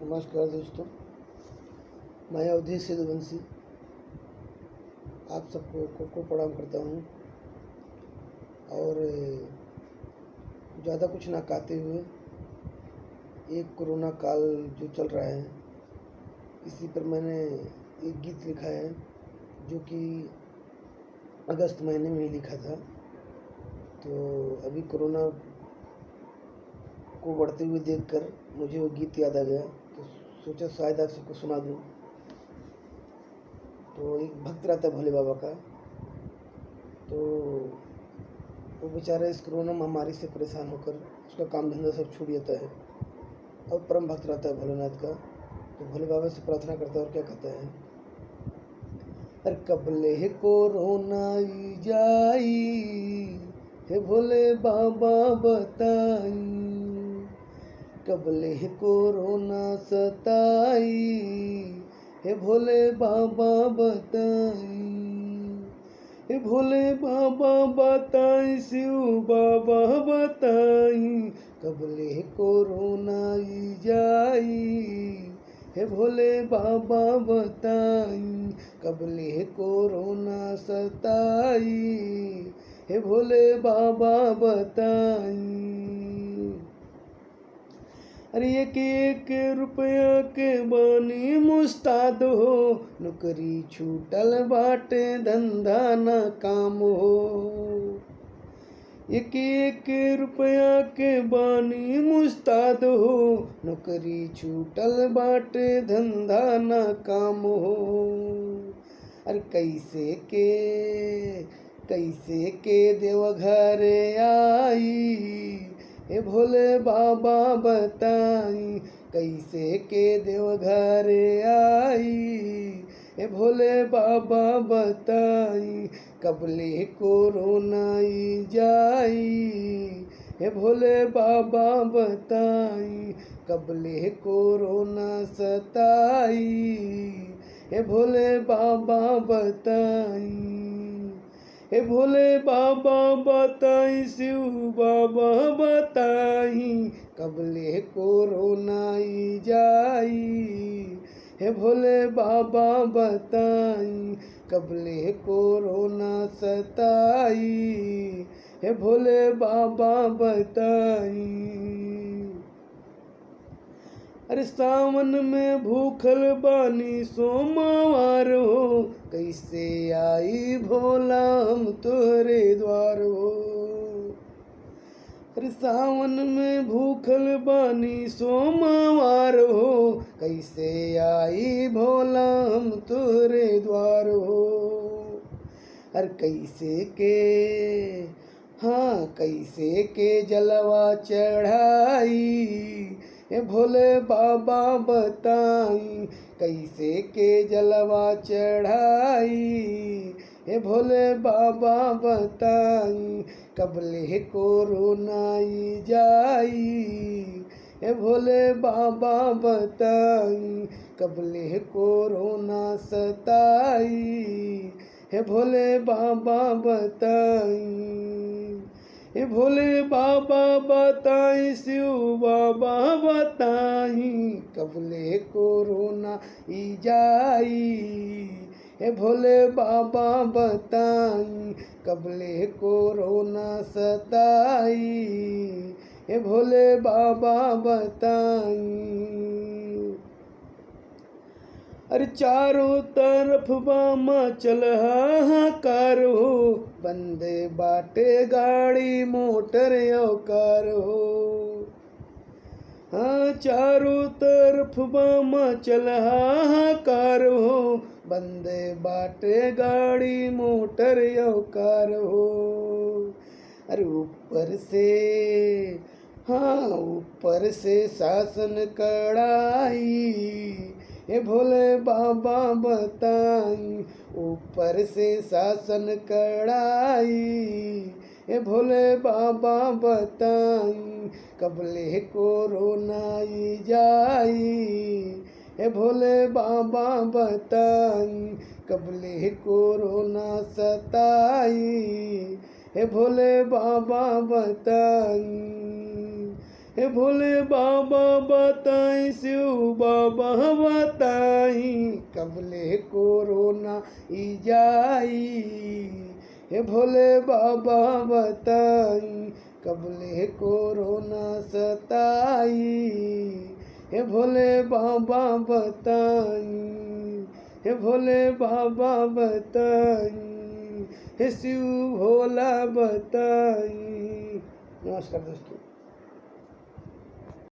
नमस्कार दोस्तों, मैं अवधेश सेतुवंशी आप सबको को प्रणाम करता हूँ। और ज़्यादा कुछ ना कहते हुए एक कोरोना काल जो चल रहा है इसी पर मैंने एक गीत लिखा है जो कि अगस्त महीने में ही लिखा था। तो अभी कोरोना को बढ़ते हुए देखकर मुझे वो गीत याद आ गया, तो सोचा शायद आप सबको सुना दूँ। तो एक भक्त रहता है भोले बाबा का, तो वो बेचारा इस कोरोना महामारी से परेशान होकर उसका काम धंधा सब छूट जाता है और परम भक्त रहता है भोलेनाथ का। तो भोले बाबा से प्रार्थना करता है और क्या कहता है, अरे कबले है कोरोना जाई, हे भोले बाबा बताई, कबले है कोरोना सताई, हे भोले बाबा बताई, हे भोले बाबा बताई, शिव बाबा बताई, कबले है कोरोना जाई, हे भोले बाबा बताई, कबले है कोरोना सताई, हे भोले बाबा बताई। अरे एक रुपया के बानी मुस्ताद हो, नौकरी छूटल बाटे धंधा न काम हो। एक रुपया के बानी मुस्ताद हो, नौकरी छूटल बाटे धंधा न काम हो। अरे कैसे के देवघर आई, हे भोले बाबा बताई, कैसे के देवघर आई, हे भोले बाबा बताई, कबले कोरोना जाई, हे भोले बाबा बताई, कबले कोरोना सताई, हे भोले बाबा बताई, हे भोले बाबा बताई, शिव बाबा बताई, कबले कोरोना जाई, हे भोले बाबा बताई, कबले कोरोना सताई, हे भोले बाबा बताई। अरे सावन में भूखल बानी सोमवार हो, कैसे आई भोला हम तोरे द्वार हो। अरे सावन में भूखल बानी सोमवार हो, कैसे आई भोला हम तोरे द्वार हो। अरे कैसे के जलवा चढ़ाई, हे भोले बाबा बताई, कैसे के जलवा चढ़ाई, हे भोले बाबा बताई, कबले कोरोना जाई, हे भोले बाबा बताई, कबले कोरोना सताई, हे भोले बाबा बताई, हे भोले बाबा बताई, शिव बाबा बताई, कबले कोरोना जाई, हे भोले बाबा बताई, कबले कोरोना सताई, हे भोले बाबा बताई। अरे चारों तरफ बामा चल हाहाकार हो, बंदे बाटे गाड़ी मोटर औकार हो। हाँ, चारों तरफ बामा चल हाहाकार हो, बंदे बाटे गाड़ी मोटर औकार हो। अरे ऊपर से शासन कड़ाई, हे भोले बाबा बताई, ऊपर से शासन कड़ाई, हे भोले बाबा बताई, कबले कोरोना जाई, हे भोले बाबा बताई, कबले कोरोना सताई, हे भोले बाबा बताई, हे भोले बाबा बताई, शिव बाबा बताई, कबले कोरोना ई जाई। हे भोले बाबा बताई, कबले कोरोना सताई। हे भोले बाबा बताई, हे भोले बाबा बताई, हे शिव भोला बताई। नमस्कार दोस्तों।